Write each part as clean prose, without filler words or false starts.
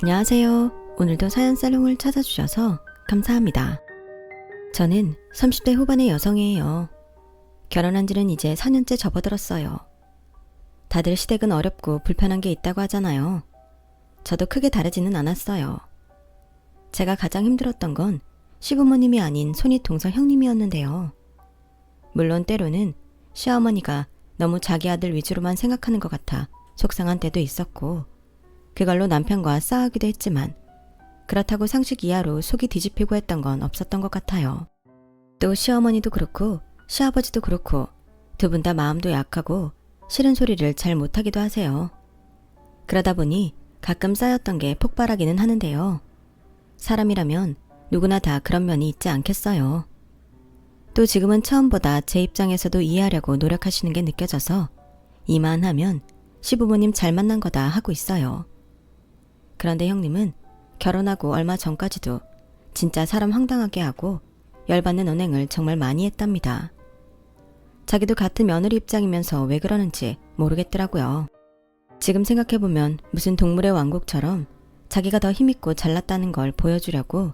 안녕하세요. 오늘도 사연살롱을 찾아주셔서 감사합니다. 저는 30대 후반의 여성이에요. 결혼한 지는 이제 4년째 접어들었어요. 다들 시댁은 어렵고 불편한 게 있다고 하잖아요. 저도 크게 다르지는 않았어요. 제가 가장 힘들었던 건 시부모님이 아닌 손윗 동서 형님이었는데요. 물론 때로는 시어머니가 너무 자기 아들 위주로만 생각하는 것 같아 속상한 때도 있었고, 그걸로 남편과 싸우기도 했지만 그렇다고 상식 이하로 속이 뒤집히고 했던 건 없었던 것 같아요. 또 시어머니도 그렇고 시아버지도 그렇고 두 분 다 마음도 약하고 싫은 소리를 잘 못하기도 하세요. 그러다 보니 가끔 쌓였던 게 폭발하기는 하는데요. 사람이라면 누구나 다 그런 면이 있지 않겠어요. 또 지금은 처음보다 제 입장에서도 이해하려고 노력하시는 게 느껴져서 이만하면 시부모님 잘 만난 거다 하고 있어요. 그런데 형님은 결혼하고 얼마 전까지도 진짜 사람 황당하게 하고 열받는 언행을 정말 많이 했답니다. 자기도 같은 며느리 입장이면서 왜 그러는지 모르겠더라고요. 지금 생각해보면 무슨 동물의 왕국처럼 자기가 더 힘있고 잘났다는 걸 보여주려고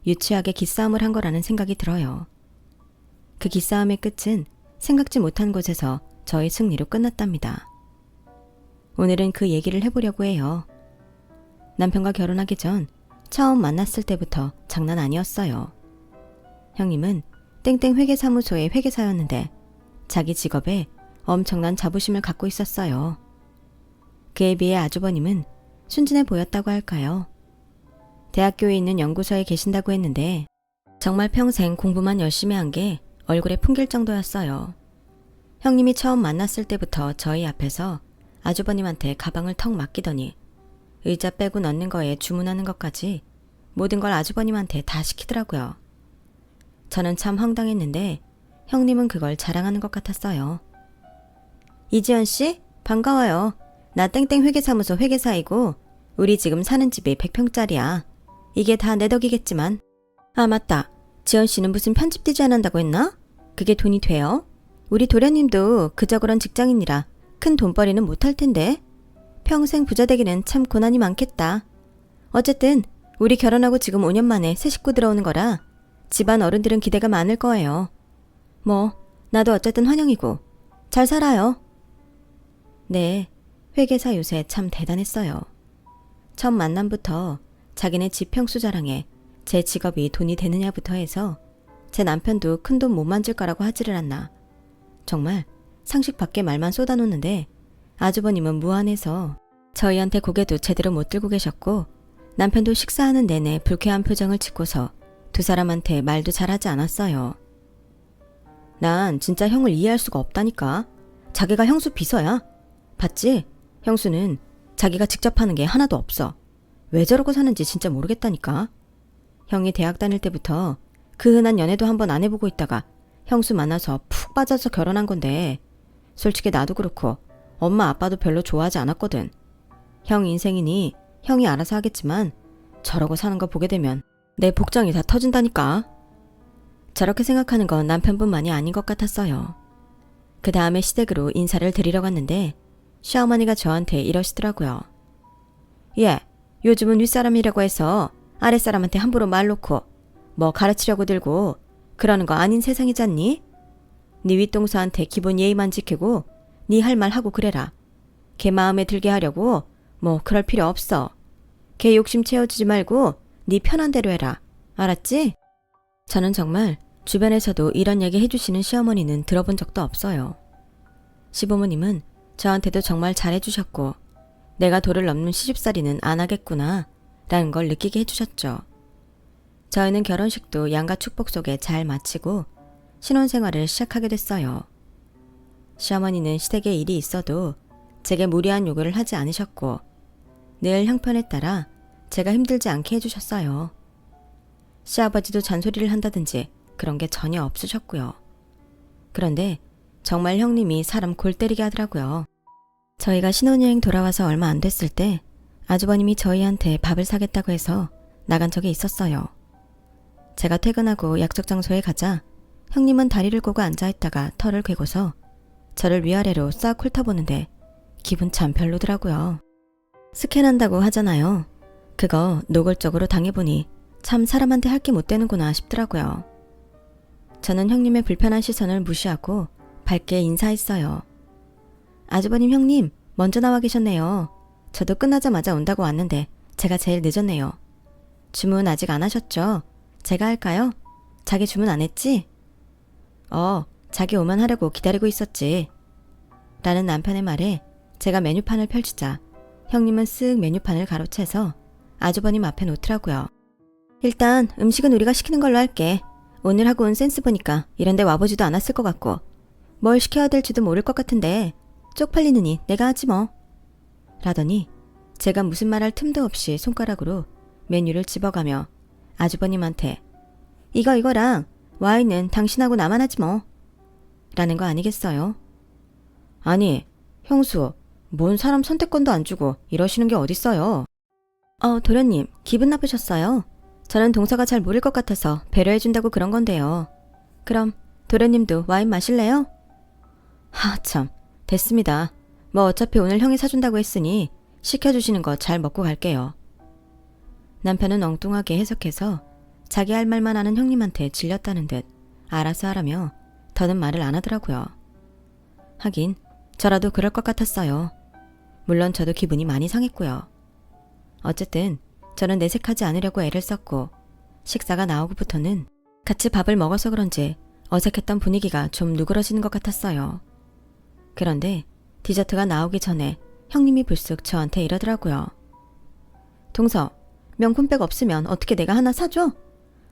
유치하게 기싸움을 한 거라는 생각이 들어요. 그 기싸움의 끝은 생각지 못한 곳에서 저의 승리로 끝났답니다. 오늘은 그 얘기를 해보려고 해요. 남편과 결혼하기 전 처음 만났을 때부터 장난 아니었어요. 형님은 땡땡 회계사무소의 회계사였는데 자기 직업에 엄청난 자부심을 갖고 있었어요. 그에 비해 아주버님은 순진해 보였다고 할까요? 대학교에 있는 연구소에 계신다고 했는데 정말 평생 공부만 열심히 한 게 얼굴에 풍길 정도였어요. 형님이 처음 만났을 때부터 저희 앞에서 아주버님한테 가방을 턱 맡기더니 의자 빼고 넣는 거에 주문하는 것까지 모든 걸 아주버님한테 다 시키더라고요. 저는 참 황당했는데 형님은 그걸 자랑하는 것 같았어요. 이지연 씨, 반가워요. 나 땡땡 회계사무소 회계사이고 우리 지금 사는 집이 100평짜리야. 이게 다 내 덕이겠지만. 아, 맞다. 지연 씨는 무슨 편집 디자인 한다고 했나? 그게 돈이 돼요? 우리 도련님도 그저 그런 직장인이라 큰 돈벌이는 못할 텐데. 평생 부자 되기는 참 고난이 많겠다. 어쨌든 우리 결혼하고 지금 5년 만에 새 식구 들어오는 거라 집안 어른들은 기대가 많을 거예요. 뭐 나도 어쨌든 환영이고 잘 살아요. 네, 회계사 요새 참 대단했어요. 첫 만남부터 자기네 집 평수 자랑에 제 직업이 돈이 되느냐부터 해서 제 남편도 큰 돈 못 만질 거라고 하지를 않나. 정말 상식 밖의 말만 쏟아놓는데 아주버님은 무안해서 저희한테 고개도 제대로 못 들고 계셨고 남편도 식사하는 내내 불쾌한 표정을 짓고서 두 사람한테 말도 잘하지 않았어요. 난 진짜 형을 이해할 수가 없다니까. 자기가 형수 비서야. 봤지? 형수는 자기가 직접 하는 게 하나도 없어. 왜 저러고 사는지 진짜 모르겠다니까. 형이 대학 다닐 때부터 그 흔한 연애도 한번 안 해보고 있다가 형수 만나서 푹 빠져서 결혼한 건데 솔직히 나도 그렇고 엄마 아빠도 별로 좋아하지 않았거든. 형 인생이니 형이 알아서 하겠지만 저러고 사는 거 보게 되면 내 복장이 다 터진다니까. 저렇게 생각하는 건 남편뿐만이 아닌 것 같았어요. 그 다음에 시댁으로 인사를 드리러 갔는데 시어머니가 저한테 이러시더라고요. 예, 요즘은 윗사람이라고 해서 아랫사람한테 함부로 말 놓고 뭐 가르치려고 들고 그러는 거 아닌 세상이잖니? 네 윗동서한테 기본 예의만 지키고 네 할 말 하고 그래라. 걔 마음에 들게 하려고 뭐 그럴 필요 없어. 걔 욕심 채워주지 말고 네 편한 대로 해라. 알았지? 저는 정말 주변에서도 이런 얘기 해주시는 시어머니는 들어본 적도 없어요. 시부모님은 저한테도 정말 잘해주셨고 내가 도를 넘는 시집살이는 안 하겠구나 라는 걸 느끼게 해주셨죠. 저희는 결혼식도 양가 축복 속에 잘 마치고 신혼생활을 시작하게 됐어요. 시어머니는 시댁에 일이 있어도 제게 무리한 요구를 하지 않으셨고 늘 형편에 따라 제가 힘들지 않게 해주셨어요. 시아버지도 잔소리를 한다든지 그런 게 전혀 없으셨고요. 그런데 정말 형님이 사람 골 때리게 하더라고요. 저희가 신혼여행 돌아와서 얼마 안 됐을 때 아주버님이 저희한테 밥을 사겠다고 해서 나간 적이 있었어요. 제가 퇴근하고 약속 장소에 가자 형님은 다리를 꼬고 앉아있다가 털을 괴고서 저를 위아래로 싹 훑어보는데 기분 참 별로더라고요. 스캔한다고 하잖아요. 그거 노골적으로 당해보니 참 사람한테 할 게 못 되는구나 싶더라고요. 저는 형님의 불편한 시선을 무시하고 밝게 인사했어요. 아주버님 형님 먼저 나와 계셨네요. 저도 끝나자마자 온다고 왔는데 제가 제일 늦었네요. 주문 아직 안 하셨죠? 제가 할까요? 자기 주문 안 했지? 자기 오면 하려고 기다리고 있었지. 라는 남편의 말에 제가 메뉴판을 펼치자 형님은 쓱 메뉴판을 가로채서 아주버님 앞에 놓더라고요. 일단 음식은 우리가 시키는 걸로 할게. 오늘 하고 온 센스 보니까 이런 데 와보지도 않았을 것 같고 뭘 시켜야 될지도 모를 것 같은데 쪽팔리느니 내가 하지 뭐. 라더니 제가 무슨 말할 틈도 없이 손가락으로 메뉴를 집어가며 아주버님한테 이거랑 와인은 당신하고 나만 하지 뭐. 라는 거 아니겠어요? 아니, 형수, 뭔 사람 선택권도 안 주고 이러시는 게 어딨어요? 도련님, 기분 나쁘셨어요? 저는 동서가 잘 모를 것 같아서 배려해준다고 그런 건데요. 그럼 도련님도 와인 마실래요? 참, 됐습니다. 뭐 어차피 오늘 형이 사준다고 했으니 시켜주시는 거 잘 먹고 갈게요. 남편은 엉뚱하게 해석해서 자기 할 말만 하는 형님한테 질렸다는 듯 알아서 하라며 더는 말을 안 하더라고요. 하긴 저라도 그럴 것 같았어요. 물론 저도 기분이 많이 상했고요. 어쨌든 저는 내색하지 않으려고 애를 썼고 식사가 나오고부터는 같이 밥을 먹어서 그런지 어색했던 분위기가 좀 누그러지는 것 같았어요. 그런데 디저트가 나오기 전에 형님이 불쑥 저한테 이러더라고요. 동서, 명품백 없으면 어떻게 내가 하나 사줘?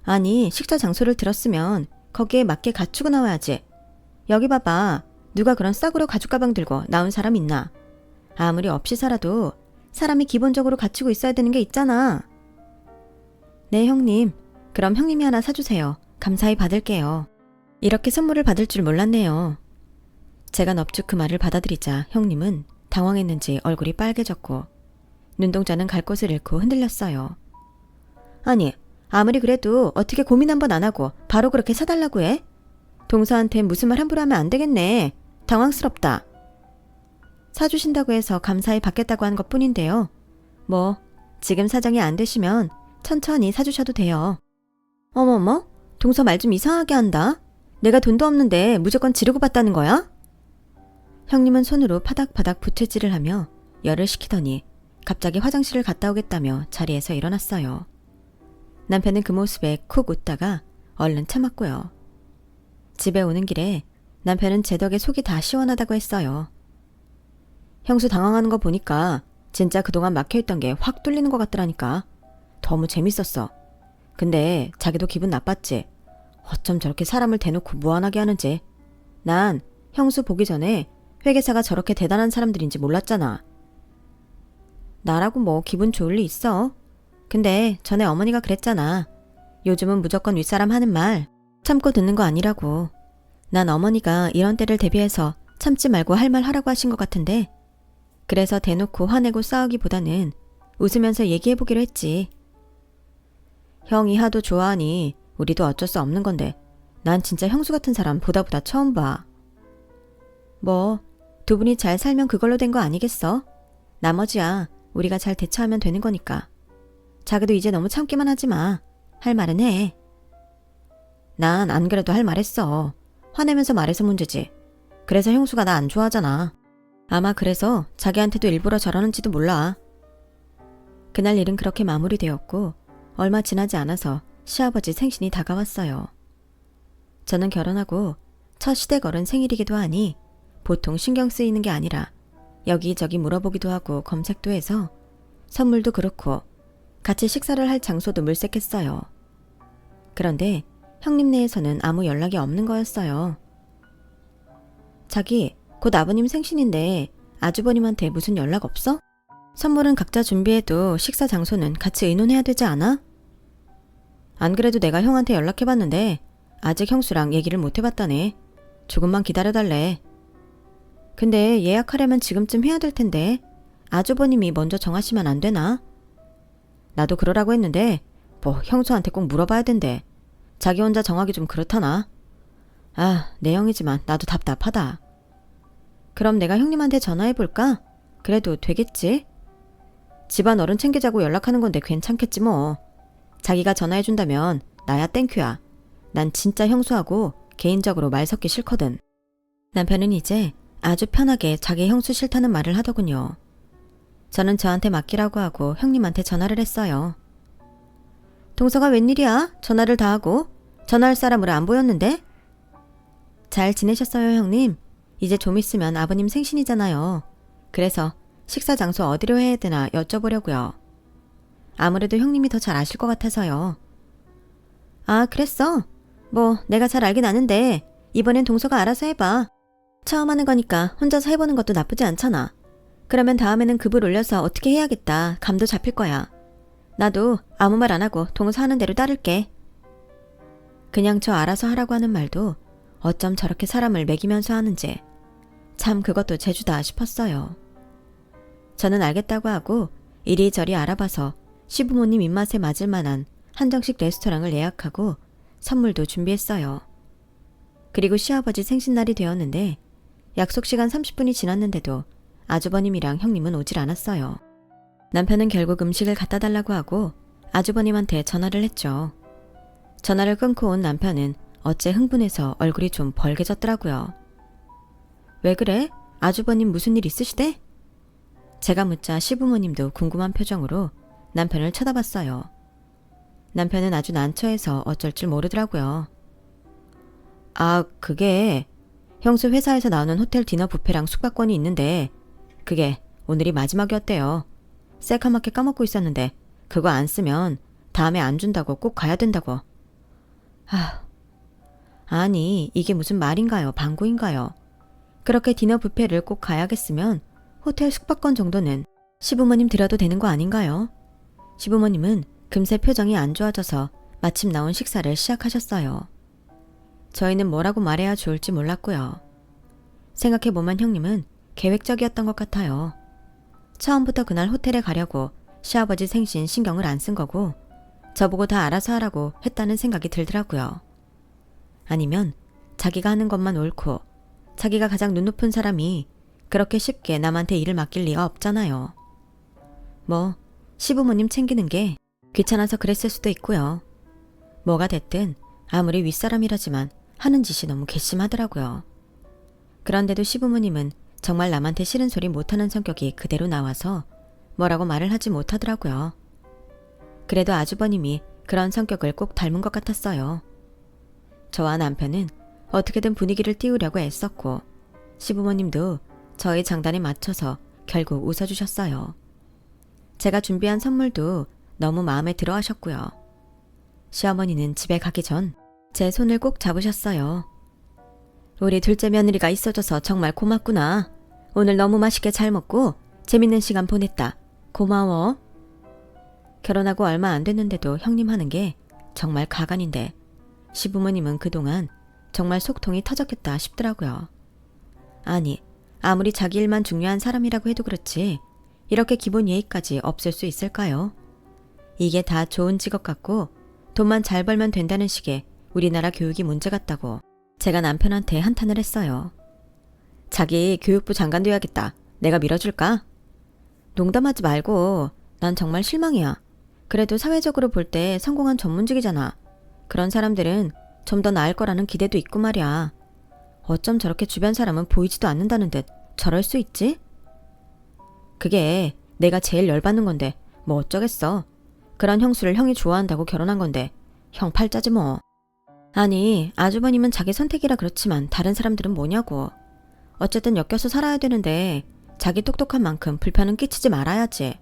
아니, 식사 장소를 들었으면 거기에 맞게 갖추고 나와야지. 여기 봐봐. 누가 그런 싸구려 가죽 가방 들고 나온 사람 있나? 아무리 없이 살아도 사람이 기본적으로 갖추고 있어야 되는 게 있잖아. 네, 형님. 그럼 형님이 하나 사주세요. 감사히 받을게요. 이렇게 선물을 받을 줄 몰랐네요. 제가 넙죽 그 말을 받아들이자 형님은 당황했는지 얼굴이 빨개졌고 눈동자는 갈 곳을 잃고 흔들렸어요. 아니, 아무리 그래도 어떻게 고민 한번 안 하고 바로 그렇게 사달라고 해? 동서한테 무슨 말 함부로 하면 안 되겠네. 당황스럽다. 사주신다고 해서 감사히 받겠다고 한 것뿐인데요. 뭐 지금 사정이 안 되시면 천천히 사주셔도 돼요. 어머머, 동서 말 좀 이상하게 한다. 내가 돈도 없는데 무조건 지르고 받다는 거야? 형님은 손으로 파닥파닥 부채질을 하며 열을 식히더니 갑자기 화장실을 갔다 오겠다며 자리에서 일어났어요. 남편은 그 모습에 쿡 웃다가 얼른 참았고요. 집에 오는 길에 남편은 제 덕에 속이 다 시원하다고 했어요. 형수 당황하는 거 보니까 진짜 그동안 막혀있던 게 확 뚫리는 것 같더라니까. 너무 재밌었어. 근데 자기도 기분 나빴지. 어쩜 저렇게 사람을 대놓고 무안하게 하는지. 난 형수 보기 전에 회계사가 저렇게 대단한 사람들인지 몰랐잖아. 나라고 뭐 기분 좋을 리 있어. 근데 전에 어머니가 그랬잖아. 요즘은 무조건 윗사람 하는 말 참고 듣는 거 아니라고. 난 어머니가 이런 때를 대비해서 참지 말고 할 말 하라고 하신 것 같은데 그래서 대놓고 화내고 싸우기보다는 웃으면서 얘기해보기로 했지. 형이 하도 좋아하니 우리도 어쩔 수 없는 건데 난 진짜 형수 같은 사람 보다 처음 봐. 뭐 두 분이 잘 살면 그걸로 된 거 아니겠어? 나머지야 우리가 잘 대처하면 되는 거니까. 자기도 이제 너무 참기만 하지 마. 할 말은 해. 난 안 그래도 할 말 했어. 화내면서 말해서 문제지. 그래서 형수가 나 안 좋아하잖아. 아마 그래서 자기한테도 일부러 저러는지도 몰라. 그날 일은 그렇게 마무리되었고 얼마 지나지 않아서 시아버지 생신이 다가왔어요. 저는 결혼하고 첫 시댁 어른 생일이기도 하니 보통 신경 쓰이는 게 아니라 여기저기 물어보기도 하고 검색도 해서 선물도 그렇고 같이 식사를 할 장소도 물색했어요. 그런데 형님 내에서는 아무 연락이 없는 거였어요. 자기, 곧 아버님 생신인데 아주버님한테 무슨 연락 없어? 선물은 각자 준비해도 식사 장소는 같이 의논해야 되지 않아? 안 그래도 내가 형한테 연락해봤는데 아직 형수랑 얘기를 못 해봤다네. 조금만 기다려달래. 근데 예약하려면 지금쯤 해야 될 텐데 아주버님이 먼저 정하시면 안 되나? 나도 그러라고 했는데 뭐 형수한테 꼭 물어봐야 된대. 자기 혼자 정하기 좀 그렇다나. 내 형이지만 나도 답답하다. 그럼 내가 형님한테 전화해볼까? 그래도 되겠지? 집안 어른 챙기자고 연락하는 건데 괜찮겠지 뭐. 자기가 전화해준다면 나야 땡큐야. 난 진짜 형수하고 개인적으로 말 섞기 싫거든. 남편은 이제 아주 편하게 자기 형수 싫다는 말을 하더군요. 저는 저한테 맡기라고 하고 형님한테 전화를 했어요. 동서가 웬일이야? 전화를 다 하고. 전화할 사람으로 안 보였는데? 잘 지내셨어요, 형님? 이제 좀 있으면 아버님 생신이잖아요. 그래서 식사 장소 어디로 해야 되나 여쭤보려고요. 아무래도 형님이 더 잘 아실 것 같아서요. 아, 그랬어? 뭐 내가 잘 알긴 아는데 이번엔 동서가 알아서 해봐. 처음 하는 거니까 혼자서 해보는 것도 나쁘지 않잖아. 그러면 다음에는 급을 올려서 어떻게 해야겠다 감도 잡힐 거야. 나도 아무 말 안 하고 동서 하는 대로 따를게. 그냥 저 알아서 하라고 하는 말도 어쩜 저렇게 사람을 매기면서 하는지 참 그것도 재주다 싶었어요. 저는 알겠다고 하고 이리저리 알아봐서 시부모님 입맛에 맞을 만한 한정식 레스토랑을 예약하고 선물도 준비했어요. 그리고 시아버지 생신날이 되었는데 약속 시간 30분이 지났는데도 아주버님이랑 형님은 오질 않았어요. 남편은 결국 음식을 갖다 달라고 하고 아주버님한테 전화를 했죠. 전화를 끊고 온 남편은 어째 흥분해서 얼굴이 좀 벌개졌더라고요. 왜 그래? 아주버님 무슨 일 있으시대? 제가 묻자 시부모님도 궁금한 표정으로 남편을 쳐다봤어요. 남편은 아주 난처해서 어쩔 줄 모르더라고요. 아, 그게 형수 회사에서 나오는 호텔 디너 뷔페랑 숙박권이 있는데 그게 오늘이 마지막이었대요. 새카맣게 까먹고 있었는데 그거 안 쓰면 다음에 안 준다고 꼭 가야 된다고. 아니 이게 무슨 말인가요? 방구인가요? 그렇게 디너 뷔페를 꼭 가야겠으면 호텔 숙박권 정도는 시부모님 드려도 되는 거 아닌가요? 시부모님은 금세 표정이 안 좋아져서 마침 나온 식사를 시작하셨어요. 저희는 뭐라고 말해야 좋을지 몰랐고요. 생각해보면 형님은 계획적이었던 것 같아요. 처음부터 그날 호텔에 가려고 시아버지 생신 신경을 안 쓴 거고 저보고 다 알아서 하라고 했다는 생각이 들더라고요. 아니면 자기가 하는 것만 옳고 자기가 가장 눈 높은 사람이 그렇게 쉽게 남한테 일을 맡길 리가 없잖아요. 뭐 시부모님 챙기는 게 귀찮아서 그랬을 수도 있고요. 뭐가 됐든 아무리 윗사람이라지만 하는 짓이 너무 괘씸하더라고요. 그런데도 시부모님은 정말 남한테 싫은 소리 못하는 성격이 그대로 나와서 뭐라고 말을 하지 못하더라고요. 그래도 아주버님이 그런 성격을 꼭 닮은 것 같았어요. 저와 남편은 어떻게든 분위기를 띄우려고 애썼고 시부모님도 저희 장단에 맞춰서 결국 웃어주셨어요. 제가 준비한 선물도 너무 마음에 들어 하셨고요. 시어머니는 집에 가기 전 제 손을 꼭 잡으셨어요. 우리 둘째 며느리가 있어줘서 정말 고맙구나. 오늘 너무 맛있게 잘 먹고 재밌는 시간 보냈다. 고마워. 결혼하고 얼마 안 됐는데도 형님 하는 게 정말 가관인데 시부모님은 그동안 정말 속통이 터졌겠다 싶더라고요. 아니, 아무리 자기 일만 중요한 사람이라고 해도 그렇지 이렇게 기본 예의까지 없을 수 있을까요? 이게 다 좋은 직업 같고 돈만 잘 벌면 된다는 식의 우리나라 교육이 문제 같다고 제가 남편한테 한탄을 했어요. 자기 교육부 장관 돼야겠다. 내가 밀어줄까? 농담하지 말고 난 정말 실망이야. 그래도 사회적으로 볼 때 성공한 전문직이잖아. 그런 사람들은 좀 더 나을 거라는 기대도 있고 말이야. 어쩜 저렇게 주변 사람은 보이지도 않는다는 듯 저럴 수 있지? 그게 내가 제일 열받는 건데 뭐 어쩌겠어. 그런 형수를 형이 좋아한다고 결혼한 건데 형 팔자지 뭐. 아니 아주버님은 자기 선택이라 그렇지만 다른 사람들은 뭐냐고. 어쨌든 엮여서 살아야 되는데 자기 똑똑한 만큼 불편은 끼치지 말아야지.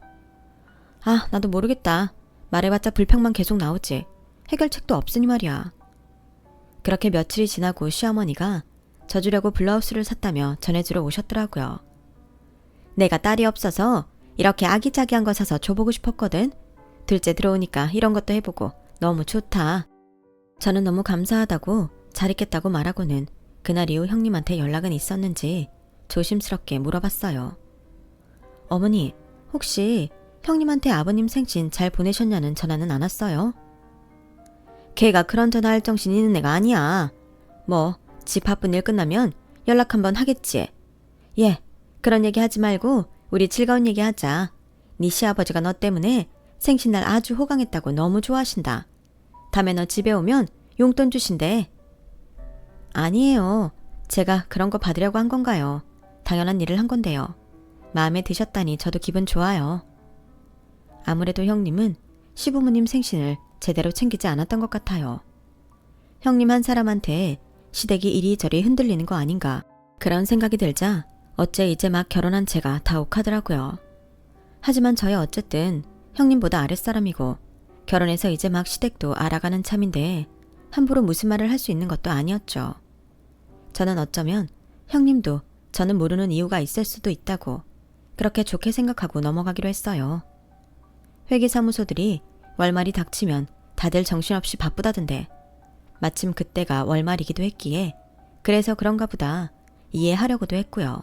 아 나도 모르겠다. 말해봤자 불평만 계속 나오지. 해결책도 없으니 말이야. 그렇게 며칠이 지나고 시어머니가 저 주려고 블라우스를 샀다며 전해주러 오셨더라고요. 내가 딸이 없어서 이렇게 아기자기한 거 사서 줘보고 싶었거든. 둘째 들어오니까 이런 것도 해보고 너무 좋다. 저는 너무 감사하다고 잘 있겠다고 말하고는 그날 이후 형님한테 연락은 있었는지 조심스럽게 물어봤어요. 어머니, 혹시 형님한테 아버님 생신 잘 보내셨냐는 전화는 안 왔어요? 걔가 그런 전화할 정신이 있는 애가 아니야. 뭐 집 바쁜 일 끝나면 연락 한번 하겠지. 예, 그런 얘기 하지 말고 우리 즐거운 얘기 하자. 네 시아버지가 너 때문에 생신날 아주 호강했다고 너무 좋아하신다. 다음에 너 집에 오면 용돈 주신대. 아니에요. 제가 그런 거 받으려고 한 건가요? 당연한 일을 한 건데요. 마음에 드셨다니 저도 기분 좋아요. 아무래도 형님은 시부모님 생신을 제대로 챙기지 않았던 것 같아요. 형님 한 사람한테 시댁이 이리저리 흔들리는 거 아닌가 그런 생각이 들자 어째 이제 막 결혼한 제가 다 욱하더라고요. 하지만 저야 어쨌든 형님보다 아랫사람이고 결혼해서 이제 막 시댁도 알아가는 참인데 함부로 무슨 말을 할 수 있는 것도 아니었죠. 저는 어쩌면 형님도 저는 모르는 이유가 있을 수도 있다고 그렇게 좋게 생각하고 넘어가기로 했어요. 회계사무소들이 월말이 닥치면 다들 정신없이 바쁘다던데 마침 그때가 월말이기도 했기에 그래서 그런가 보다 이해하려고도 했고요.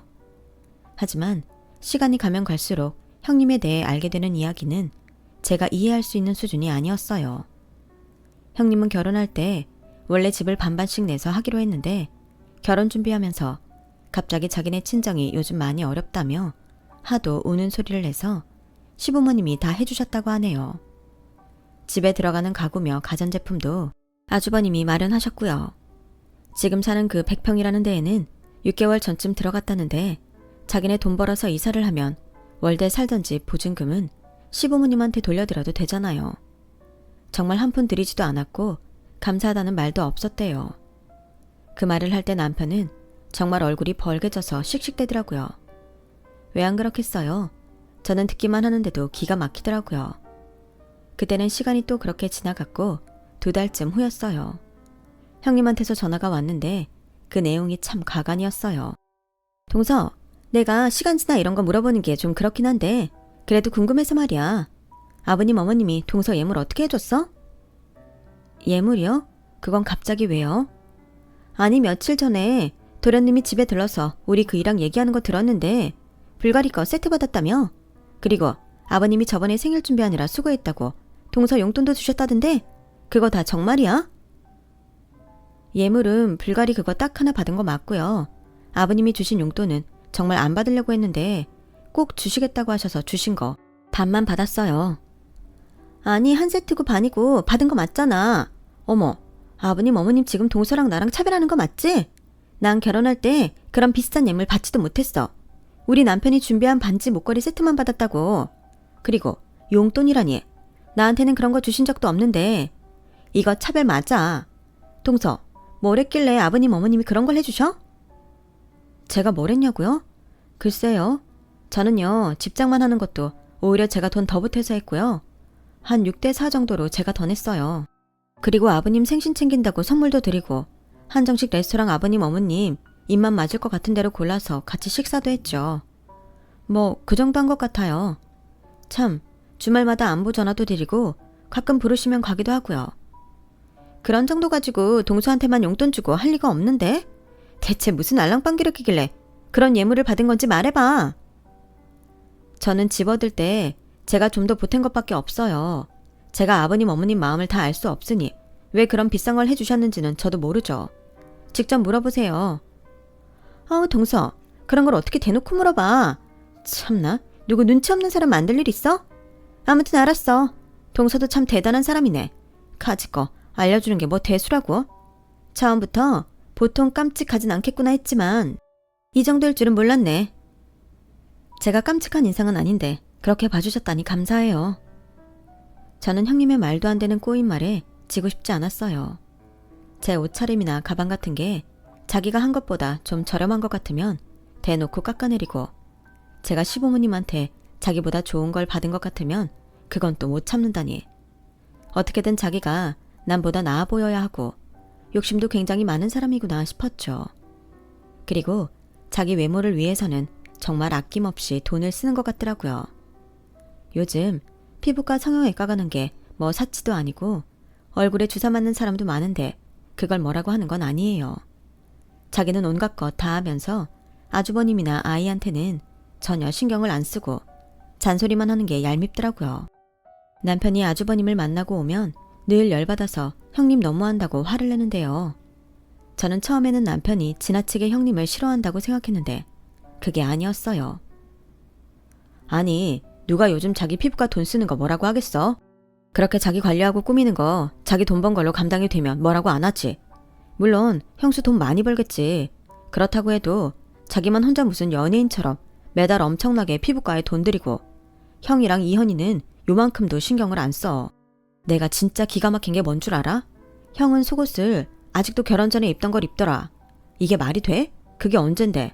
하지만 시간이 가면 갈수록 형님에 대해 알게 되는 이야기는 제가 이해할 수 있는 수준이 아니었어요. 형님은 결혼할 때 원래 집을 반반씩 내서 하기로 했는데 결혼 준비하면서 갑자기 자기네 친정이 요즘 많이 어렵다며 하도 우는 소리를 내서 시부모님이 다 해주셨다고 하네요. 집에 들어가는 가구며 가전제품도 아주버님이 마련하셨고요. 지금 사는 그 100평이라는 데에는 6개월 전쯤 들어갔다는데 자기네 돈 벌어서 이사를 하면 월대 살던 집 보증금은 시부모님한테 돌려드려도 되잖아요. 정말 한 푼 들이지도 않았고 감사하다는 말도 없었대요. 그 말을 할 때 남편은 정말 얼굴이 벌개져서 씩씩대더라고요. 왜 안 그렇겠어요? 저는 듣기만 하는데도 기가 막히더라고요. 그때는 시간이 또 그렇게 지나갔고 2달쯤 후였어요. 형님한테서 전화가 왔는데 그 내용이 참 가관이었어요. 동서, 내가 시간 지나 이런 거 물어보는 게 좀 그렇긴 한데 그래도 궁금해서 말이야. 아버님 어머님이 동서 예물 어떻게 해줬어? 예물이요? 그건 갑자기 왜요? 아니 며칠 전에 도련님이 집에 들러서 우리 그 이랑 얘기하는 거 들었는데 불가리 거 세트 받았다며? 그리고 아버님이 저번에 생일 준비하느라 수고했다고 동서 용돈도 주셨다던데 그거 다 정말이야? 예물은 불가리 그거 딱 하나 받은 거 맞고요. 아버님이 주신 용돈은 정말 안 받으려고 했는데 꼭 주시겠다고 하셔서 주신 거 반만 받았어요. 아니 한 세트고 반이고 받은 거 맞잖아. 어머, 아버님 어머님 지금 동서랑 나랑 차별하는 거 맞지? 난 결혼할 때 그런 비싼 예물 받지도 못했어. 우리 남편이 준비한 반지 목걸이 세트만 받았다고. 그리고 용돈이라니. 나한테는 그런 거 주신 적도 없는데 이거 차별 맞아. 동서, 뭘 했길래 아버님 어머님이 그런 걸 해주셔? 제가 뭘 했냐고요? 글쎄요. 저는요 집장만 하는 것도 오히려 제가 돈 더 보태서 했고요. 한 6대4 정도로 제가 더 냈어요. 그리고 아버님 생신 챙긴다고 선물도 드리고 한정식 레스토랑 아버님 어머님 입맛 맞을 것 같은 데로 골라서 같이 식사도 했죠. 뭐 그 정도 한 것 같아요. 참 주말마다 안부 전화도 드리고 가끔 부르시면 가기도 하고요. 그런 정도 가지고 동서한테만 용돈 주고 할 리가 없는데? 대체 무슨 알랑방귀를 그런 예물을 받은 건지 말해봐. 저는 집 얻을 때 제가 좀 더 보탠 것밖에 없어요. 제가 아버님 어머님 마음을 다 알 수 없으니 왜 그런 비싼 걸 해주셨는지는 저도 모르죠. 직접 물어보세요. 아우 동서, 그런 걸 어떻게 대놓고 물어봐. 참나, 누구 눈치 없는 사람 만들 일 있어? 아무튼 알았어. 동서도 참 대단한 사람이네. 가지 거 알려주는 게 뭐 대수라고. 처음부터 보통 깜찍하진 않겠구나 했지만 이 정도일 줄은 몰랐네. 제가 깜찍한 인상은 아닌데 그렇게 봐주셨다니 감사해요. 저는 형님의 말도 안 되는 꼬인 말에 지고 싶지 않았어요. 제 옷차림이나 가방 같은 게 자기가 한 것보다 좀 저렴한 것 같으면 대놓고 깎아내리고 제가 시부모님한테 자기보다 좋은 걸 받은 것 같으면 그건 또 못 참는다니. 어떻게든 자기가 남보다 나아 보여야 하고 욕심도 굉장히 많은 사람이구나 싶었죠. 그리고 자기 외모를 위해서는 정말 아낌없이 돈을 쓰는 것 같더라고요. 요즘 피부과 성형외과 가는 게 뭐 사치도 아니고 얼굴에 주사 맞는 사람도 많은데 그걸 뭐라고 하는 건 아니에요. 자기는 온갖 것 다 하면서 아주버님이나 아이한테는 전혀 신경을 안 쓰고 잔소리만 하는 게 얄밉더라고요. 남편이 아주버님을 만나고 오면 늘 열받아서 형님 너무한다고 화를 내는데요. 저는 처음에는 남편이 지나치게 형님을 싫어한다고 생각했는데 그게 아니었어요. 아니, 누가 요즘 자기 피부과 돈 쓰는 거 뭐라고 하겠어? 그렇게 자기 관리하고 꾸미는 거 자기 돈 번 걸로 감당이 되면 뭐라고 안 하지. 물론 형수 돈 많이 벌겠지. 그렇다고 해도 자기만 혼자 무슨 연예인처럼 매달 엄청나게 피부과에 돈 들이고 형이랑 이현이는 요만큼도 신경을 안 써. 내가 진짜 기가 막힌 게 뭔 줄 알아? 형은 속옷을 아직도 결혼 전에 입던 걸 입더라. 이게 말이 돼? 그게 언젠데.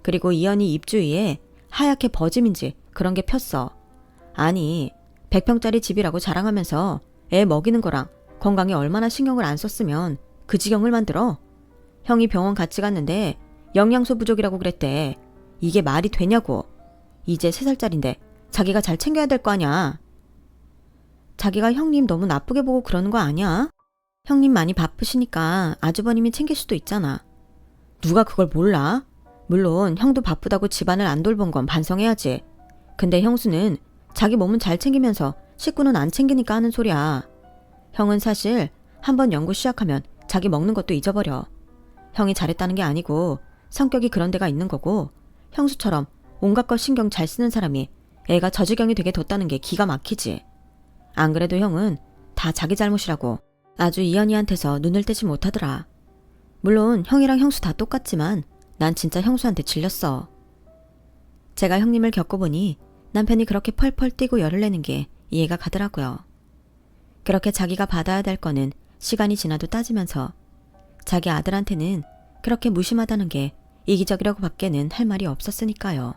그리고 이현이 입 주위에 하얗게 버짐인지 그런 게 폈어. 아니 100평짜리 집이라고 자랑하면서 애 먹이는 거랑 건강에 얼마나 신경을 안 썼으면 그 지경을 만들어? 형이 병원 같이 갔는데 영양소 부족이라고 그랬대. 이게 말이 되냐고. 이제 3살짜린데 자기가 잘 챙겨야 될 거 아냐. 자기가 형님 너무 나쁘게 보고 그러는 거 아니야? 형님 많이 바쁘시니까 아주버님이 챙길 수도 있잖아. 누가 그걸 몰라? 물론 형도 바쁘다고 집안을 안 돌본 건 반성해야지. 근데 형수는 자기 몸은 잘 챙기면서 식구는 안 챙기니까 하는 소리야. 형은 사실 한번 연구 시작하면 자기 먹는 것도 잊어버려. 형이 잘했다는 게 아니고 성격이 그런 데가 있는 거고, 형수처럼 온갖 것 신경 잘 쓰는 사람이 애가 저 지경이 되게 뒀다는 게 기가 막히지. 안 그래도 형은 다 자기 잘못이라고 아주 이현이한테서 눈을 떼지 못하더라. 물론 형이랑 형수 다 똑같지만 난 진짜 형수한테 질렸어. 제가 형님을 겪어보니 남편이 그렇게 펄펄 뛰고 열을 내는 게 이해가 가더라고요. 그렇게 자기가 받아야 될 거는 시간이 지나도 따지면서 자기 아들한테는 그렇게 무심하다는 게 이기적이라고 밖에는 할 말이 없었으니까요.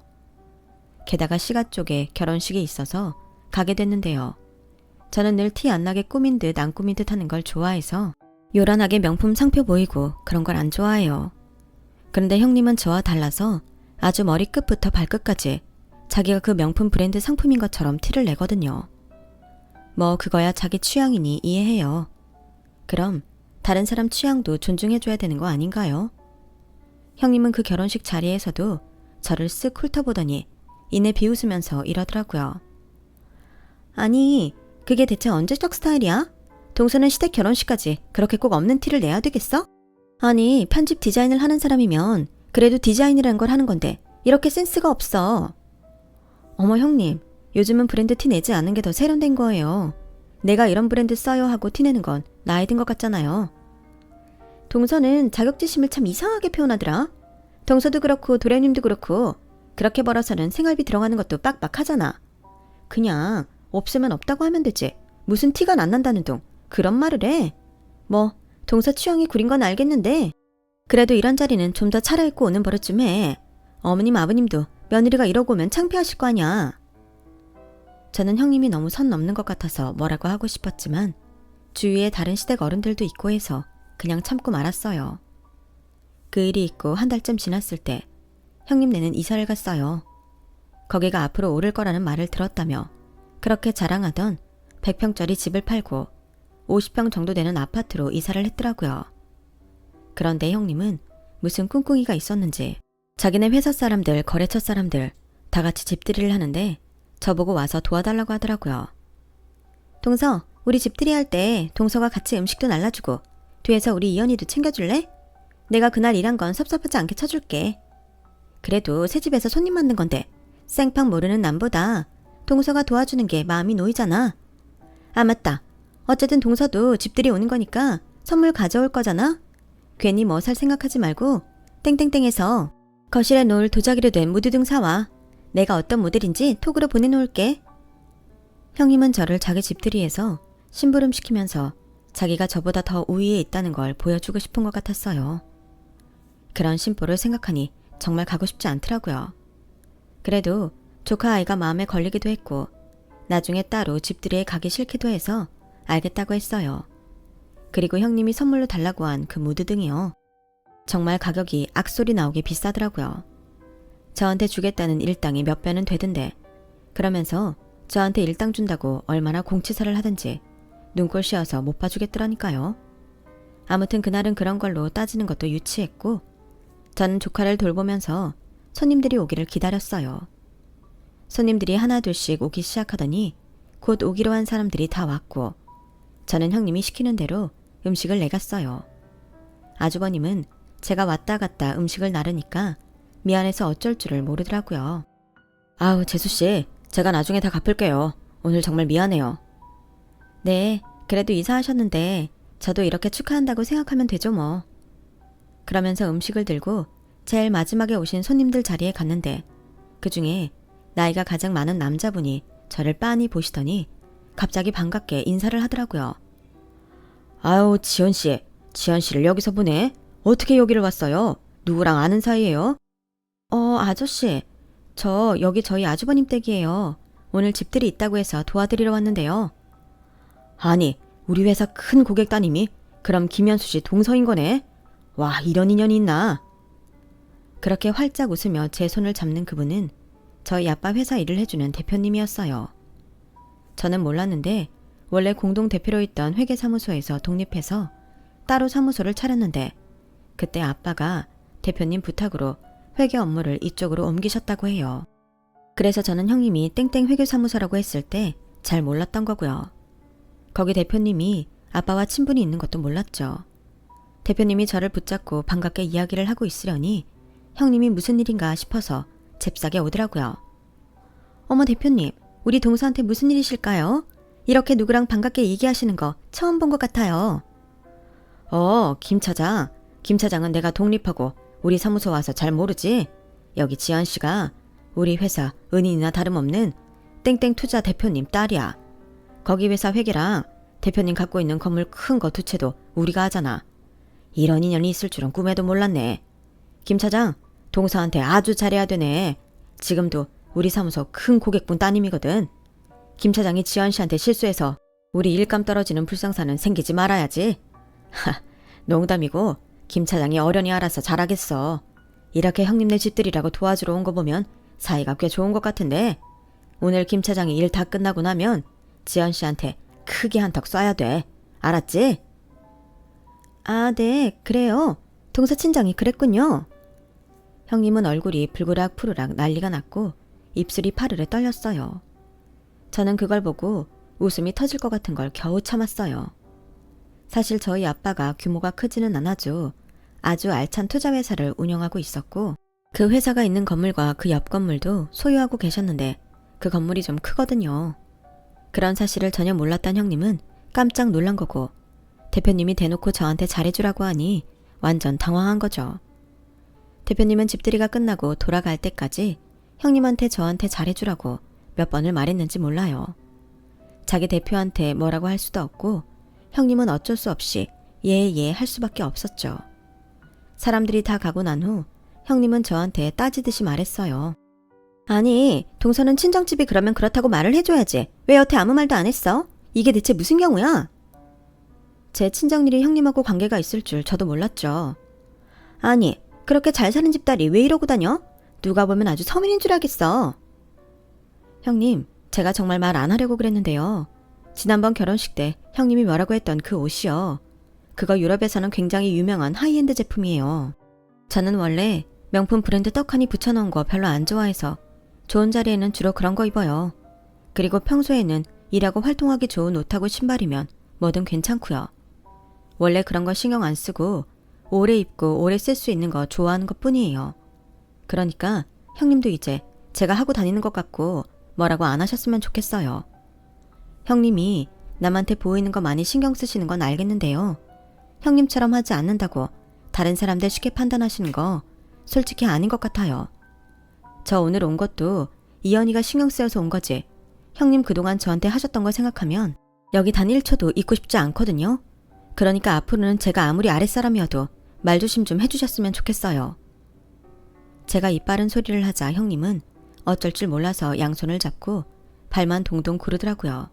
게다가 시가 쪽에 결혼식이 있어서 가게 됐는데요. 저는 늘 티 안 나게 꾸민 듯 안 꾸민 듯 하는 걸 좋아해서 요란하게 명품 상표 보이고 그런 걸 안 좋아해요. 그런데 형님은 저와 달라서 아주 머리끝부터 발끝까지 자기가 그 명품 브랜드 상품인 것처럼 티를 내거든요. 뭐 그거야 자기 취향이니 이해해요. 그럼 다른 사람 취향도 존중해줘야 되는 거 아닌가요? 형님은 그 결혼식 자리에서도 저를 쓱 훑어보더니 이내 비웃으면서 이러더라고요. 아니, 그게 대체 언제적 스타일이야? 동서는 시댁 결혼식까지 그렇게 꼭 없는 티를 내야 되겠어? 아니, 편집 디자인을 하는 사람이면 그래도 디자인이라는 걸 하는 건데 이렇게 센스가 없어. 어머 형님, 요즘은 브랜드 티 내지 않는 게 더 세련된 거예요. 내가 이런 브랜드 써요 하고 티 내는 건 나이 든 것 같잖아요. 동서는 자격지심을 참 이상하게 표현하더라. 동서도 그렇고 도련님도 그렇고 그렇게 벌어서는 생활비 들어가는 것도 빡빡하잖아. 그냥 없으면 없다고 하면 되지. 무슨 티가 안 난다는 둥 그런 말을 해. 뭐 동서 취향이 구린 건 알겠는데 그래도 이런 자리는 좀 더 차려입고 오는 버릇 좀 해. 어머님 아버님도 며느리가 이러고 오면 창피하실 거 아니야. 저는 형님이 너무 선 넘는 것 같아서 뭐라고 하고 싶었지만 주위에 다른 시댁 어른들도 있고 해서 그냥 참고 말았어요. 그 일이 있고 한 달쯤 지났을 때 형님네는 이사를 갔어요. 거기가 앞으로 오를 거라는 말을 들었다며 그렇게 자랑하던 100평짜리 집을 팔고 50평 정도 되는 아파트로 이사를 했더라고요. 그런데 형님은 무슨 꿍꿍이가 있었는지 자기네 회사 사람들, 거래처 사람들 다 같이 집들이를 하는데 저보고 와서 도와달라고 하더라고요. 동서, 우리 집들이 할 때 동서가 같이 음식도 날라주고 뒤에서 우리 이현이도 챙겨줄래? 내가 그날 일한 건 섭섭하지 않게 쳐줄게. 그래도 새 집에서 손님 만든 건데 생판 모르는 남보다 동서가 도와주는 게 마음이 놓이잖아. 아 맞다. 어쨌든 동서도 집들이 오는 거니까 선물 가져올 거잖아. 괜히 뭐 살 생각하지 말고 땡땡땡에서 거실에 놓을 도자기로 된 무드 등 사와. 내가 어떤 모델인지 톡으로 보내놓을게. 형님은 저를 자기 집들이에서 심부름시키면서 자기가 저보다 더 우위에 있다는 걸 보여주고 싶은 것 같았어요. 그런 심보를 생각하니 정말 가고 싶지 않더라고요. 그래도 조카 아이가 마음에 걸리기도 했고 나중에 따로 집들이에 가기 싫기도 해서 알겠다고 했어요. 그리고 형님이 선물로 달라고 한 그 무드 등이요. 정말 가격이 악소리 나오게 비싸더라고요. 저한테 주겠다는 일당이 몇 배는 되던데 그러면서 저한테 일당 준다고 얼마나 공치사를 하든지 눈꼴 씌어서 못 봐주겠더라니까요. 아무튼 그날은 그런 걸로 따지는 것도 유치했고 저는 조카를 돌보면서 손님들이 오기를 기다렸어요. 손님들이 하나 둘씩 오기 시작하더니 곧 오기로 한 사람들이 다 왔고 저는 형님이 시키는 대로 음식을 내갔어요. 아주버님은 제가 왔다 갔다 음식을 나르니까 미안해서 어쩔 줄을 모르더라고요. 아우 재수씨, 제가 나중에 다 갚을게요. 오늘 정말 미안해요. 네, 그래도 이사하셨는데 저도 이렇게 축하한다고 생각하면 되죠 뭐. 그러면서 음식을 들고 제일 마지막에 오신 손님들 자리에 갔는데 그 중에 나이가 가장 많은 남자분이 저를 빤히 보시더니 갑자기 반갑게 인사를 하더라고요. 아유, 지연씨. 지연씨를 여기서 보네? 어떻게 여기를 왔어요? 누구랑 아는 사이예요? 아저씨. 저 여기 저희 아주버님 댁이에요. 오늘 집들이 있다고 해서 도와드리러 왔는데요. 아니, 우리 회사 큰 고객 따님이? 그럼 김현수 씨 동서인 거네? 와, 이런 인연이 있나? 그렇게 활짝 웃으며 제 손을 잡는 그분은 저희 아빠 회사 일을 해주는 대표님이었어요. 저는 몰랐는데 원래 공동대표로 있던 회계사무소에서 독립해서 따로 사무소를 차렸는데 그때 아빠가 대표님 부탁으로 회계 업무를 이쪽으로 옮기셨다고 해요. 그래서 저는 형님이 땡땡 회계사무소라고 했을 때 잘 몰랐던 거고요. 거기 대표님이 아빠와 친분이 있는 것도 몰랐죠. 대표님이 저를 붙잡고 반갑게 이야기를 하고 있으려니 형님이 무슨 일인가 싶어서 잽싸게 오더라고요. 어머 대표님, 우리 동서한테 무슨 일이실까요? 이렇게 누구랑 반갑게 얘기하시는 거 처음 본 것 같아요. 김 차장. 김 차장은 내가 독립하고 우리 사무소 와서 잘 모르지? 여기 지연 씨가 우리 회사 은인이나 다름없는 땡땡 투자 대표님 딸이야. 거기 회사 회계랑 대표님 갖고 있는 건물 큰 거 두 채도 우리가 하잖아. 이런 인연이 있을 줄은 꿈에도 몰랐네. 김 차장, 동서한테 아주 잘해야 되네. 지금도 우리 사무소 큰 고객분 따님이거든. 김 차장이 지연 씨한테 실수해서 우리 일감 떨어지는 불상사는 생기지 말아야지. 농담이고 김 차장이 어련히 알아서 잘하겠어. 이렇게 형님네 집들이라고 도와주러 온 거 보면 사이가 꽤 좋은 것 같은데 오늘 김 차장이 일 다 끝나고 나면 지연 씨한테 크게 한턱 쏴야 돼. 알았지? 아, 네, 그래요. 동서 친정이 그랬군요. 형님은 얼굴이 불그락 푸르락 난리가 났고 입술이 파르르 떨렸어요. 저는 그걸 보고 웃음이 터질 것 같은 걸 겨우 참았어요. 사실 저희 아빠가 규모가 크지는 않아도 아주 알찬 투자회사를 운영하고 있었고 그 회사가 있는 건물과 그 옆 건물도 소유하고 계셨는데 그 건물이 좀 크거든요. 그런 사실을 전혀 몰랐던 형님은 깜짝 놀란 거고 대표님이 대놓고 저한테 잘해주라고 하니 완전 당황한 거죠. 대표님은 집들이가 끝나고 돌아갈 때까지 형님한테 저한테 잘해주라고 몇 번을 말했는지 몰라요. 자기 대표한테 뭐라고 할 수도 없고 형님은 어쩔 수 없이 예 할 수밖에 없었죠. 사람들이 다 가고 난 후 형님은 저한테 따지듯이 말했어요. 아니, 동서는 친정집이 그러면 그렇다고 말을 해줘야지. 왜 여태 아무 말도 안 했어? 이게 대체 무슨 경우야? 제 친정일이 형님하고 관계가 있을 줄 저도 몰랐죠. 아니, 그렇게 잘 사는 집딸이 왜 이러고 다녀? 누가 보면 아주 서민인 줄 알겠어. 형님, 제가 정말 말 안 하려고 그랬는데요. 지난번 결혼식 때 형님이 뭐라고 했던 그 옷이요. 그거 유럽에서는 굉장히 유명한 하이엔드 제품이에요. 저는 원래 명품 브랜드 떡하니 붙여놓은 거 별로 안 좋아해서 좋은 자리에는 주로 그런 거 입어요. 그리고 평소에는 일하고 활동하기 좋은 옷하고 신발이면 뭐든 괜찮고요. 원래 그런 거 신경 안 쓰고 오래 입고 오래 쓸 수 있는 거 좋아하는 것 뿐이에요. 그러니까 형님도 이제 제가 하고 다니는 것 같고 뭐라고 안 하셨으면 좋겠어요. 형님이 남한테 보이는 거 많이 신경 쓰시는 건 알겠는데요. 형님처럼 하지 않는다고 다른 사람들 쉽게 판단하시는 거 솔직히 아닌 것 같아요. 저 오늘 온 것도 이연이가 신경 쓰여서 온 거지. 형님 그동안 저한테 하셨던 걸 생각하면 여기 단 1초도 있고 싶지 않거든요. 그러니까 앞으로는 제가 아무리 아랫사람이어도 말조심 좀 해주셨으면 좋겠어요. 제가 이빠른 소리를 하자 형님은 어쩔 줄 몰라서 양손을 잡고 발만 동동 구르더라고요.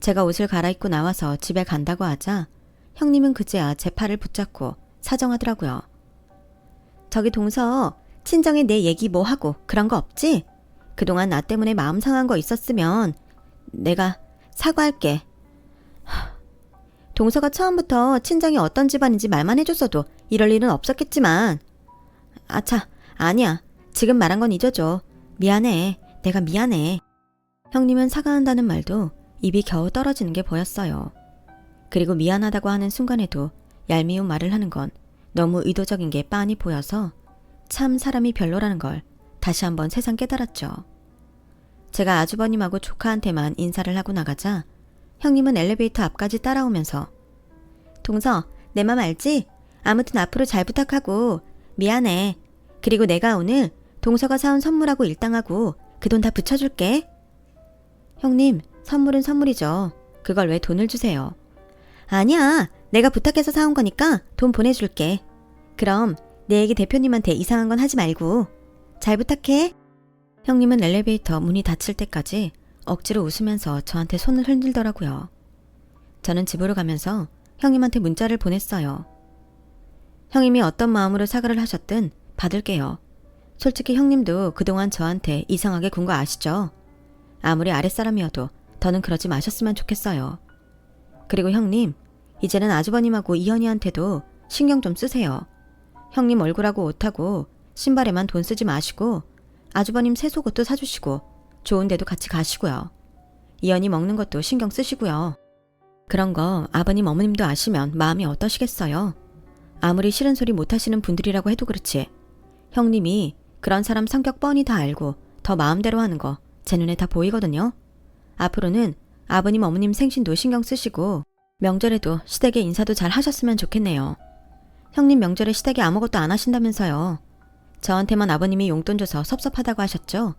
제가 옷을 갈아입고 나와서 집에 간다고 하자 형님은 그제야 제 팔을 붙잡고 사정하더라고요. 저기 동서, 친정에 내 얘기 뭐 하고 그런 거 없지? 그동안 나 때문에 마음 상한 거 있었으면 내가 사과할게. 동서가 처음부터 친정이 어떤 집안인지 말만 해줬어도 이럴 일은 없었겠지만. 아차, 아니야. 지금 말한 건 잊어줘. 미안해. 내가 미안해. 형님은 사과한다는 말도 입이 겨우 떨어지는 게 보였어요. 그리고 미안하다고 하는 순간에도 얄미운 말을 하는 건 너무 의도적인 게 빤히 보여서 참 사람이 별로라는 걸 다시 한번 새삼 깨달았죠. 제가 아주버님하고 조카한테만 인사를 하고 나가자 형님은 엘리베이터 앞까지 따라오면서 동서, 내 맘 알지? 아무튼 앞으로 잘 부탁하고 미안해. 그리고 내가 오늘 동서가 사온 선물하고 일당하고 그 돈 다 붙여줄게. 형님, 선물은 선물이죠. 그걸 왜 돈을 주세요? 아니야, 내가 부탁해서 사온 거니까 돈 보내줄게. 그럼 내 얘기 대표님한테 이상한 건 하지 말고 잘 부탁해. 형님은 엘리베이터 문이 닫힐 때까지 억지로 웃으면서 저한테 손을 흔들더라고요. 저는 집으로 가면서 형님한테 문자를 보냈어요. 형님이 어떤 마음으로 사과를 하셨든 받을게요. 솔직히 형님도 그동안 저한테 이상하게 군 거 아시죠? 아무리 아랫사람이어도 더는 그러지 마셨으면 좋겠어요. 그리고 형님, 이제는 아주버님하고 이현이한테도 신경 좀 쓰세요. 형님 얼굴하고 옷하고 신발에만 돈 쓰지 마시고 아주버님 새 속옷도 사주시고 좋은 데도 같이 가시고요. 이현이 먹는 것도 신경 쓰시고요. 그런 거 아버님 어머님도 아시면 마음이 어떠시겠어요? 아무리 싫은 소리 못하시는 분들이라고 해도 그렇지. 형님이 그런 사람 성격 뻔히 다 알고 더 마음대로 하는 거 제 눈에 다 보이거든요. 앞으로는 아버님 어머님 생신도 신경 쓰시고 명절에도 시댁에 인사도 잘 하셨으면 좋겠네요. 형님 명절에 시댁에 아무것도 안 하신다면서요. 저한테만 아버님이 용돈 줘서 섭섭하다고 하셨죠?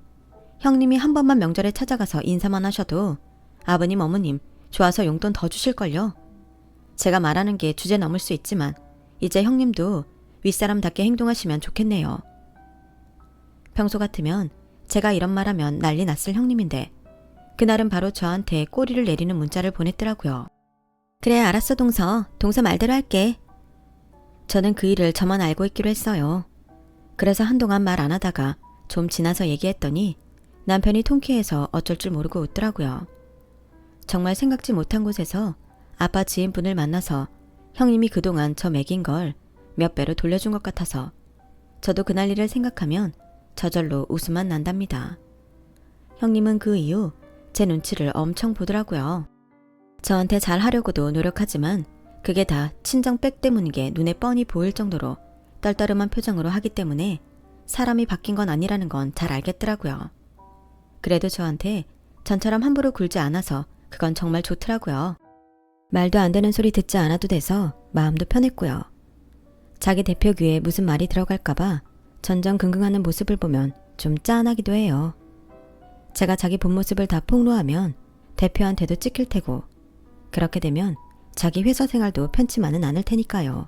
형님이 한 번만 명절에 찾아가서 인사만 하셔도 아버님 어머님 좋아서 용돈 더 주실걸요. 제가 말하는 게 주제 넘을 수 있지만 이제 형님도 윗사람답게 행동하시면 좋겠네요. 평소 같으면 제가 이런 말하면 난리 났을 형님인데 그날은 바로 저한테 꼬리를 내리는 문자를 보냈더라고요. 그래, 알았어 동서. 동서 말대로 할게. 저는 그 일을 저만 알고 있기로 했어요. 그래서 한동안 말 안 하다가 좀 지나서 얘기했더니 남편이 통쾌해서 어쩔 줄 모르고 웃더라고요. 정말 생각지 못한 곳에서 아빠 지인분을 만나서 형님이 그동안 저 먹인 걸 몇 배로 돌려준 것 같아서 저도 그날 일을 생각하면 저절로 웃음만 난답니다. 형님은 그 이후 제 눈치를 엄청 보더라고요. 저한테 잘하려고도 노력하지만 그게 다 친정백 때문인 게 눈에 뻔히 보일 정도로 떨떠름한 표정으로 하기 때문에 사람이 바뀐 건 아니라는 건 잘 알겠더라고요. 그래도 저한테 전처럼 함부로 굴지 않아서 그건 정말 좋더라고요. 말도 안 되는 소리 듣지 않아도 돼서 마음도 편했고요. 자기 대표 귀에 무슨 말이 들어갈까봐 전전긍긍하는 모습을 보면 좀 짠하기도 해요. 제가 자기 본 모습을 다 폭로하면 대표한테도 찍힐 테고 그렇게 되면 자기 회사 생활도 편치만은 않을 테니까요.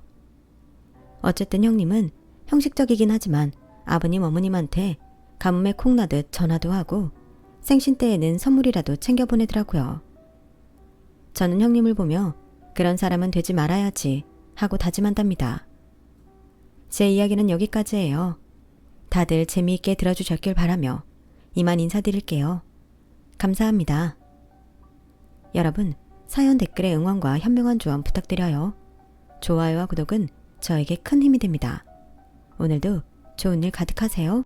어쨌든 형님은 형식적이긴 하지만 아버님 어머님한테 가뭄에 콩나듯 전화도 하고 생신 때에는 선물이라도 챙겨 보내더라고요. 저는 형님을 보며 그런 사람은 되지 말아야지 하고 다짐한답니다. 제 이야기는 여기까지예요. 다들 재미있게 들어주셨길 바라며 이만 인사드릴게요. 감사합니다. 여러분, 사연 댓글에 응원과 현명한 조언 부탁드려요. 좋아요와 구독은 저에게 큰 힘이 됩니다. 오늘도 좋은 일 가득하세요.